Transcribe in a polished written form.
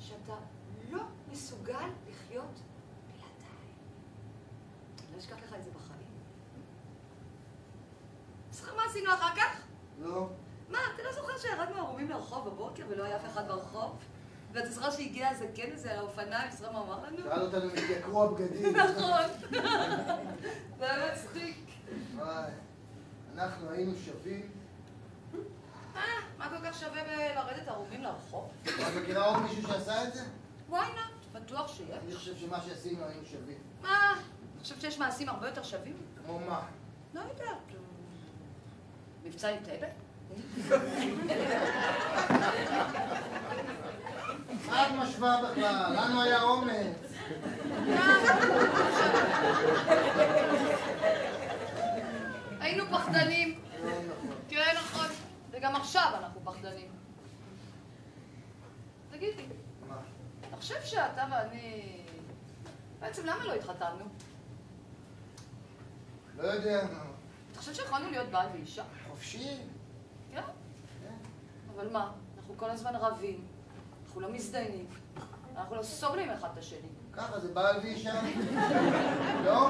שאתה לא מסוגל לחיות בלעדיי. לא אשכח לך את זה בחיים. זוכר מה עשינו אחר כך? לא. מה, אתה לא זוכר שירדנו ערומים לרחוב בבוקר ולא היה אף אחד ברחוב? ואתה זוכר שהגיע הזקן הזה על האופניים, זוכר מה אמר לנו? שאל אותנו אם התייקרו הבגדים. נכון. זה היה מצחיק. וואי, אנחנו היינו שווים. מה כל כך שווה בלרדת ערומים לרחוב? את מכירה עוד מישהו שעשה את זה? וואי נא, בטוח שיש. אני חושב שמה שעשינו היינו שווים. מה? אני חושבת שיש מעשים הרבה יותר שווים? כמו מה? לא יודעת. מבצע עם טייבה? מה את משווה בכלל? לנו היה אומץ. היינו פחדנים. לא נכון. כן, נכון. וגם עכשיו אנחנו פחדנים. תגיד לי, מה? אתה חושב שאתה ואני... בעצם למה לא התחתנו? לא יודע. אתה חושב שיכולנו להיות בעל ואישה? חופשי? כן. כן. אבל מה? אנחנו כל הזמן רבים. אנחנו לא מזדיינים. אנחנו לא סובלים אחד את השני. ככה, זה בעל ואישה. לא?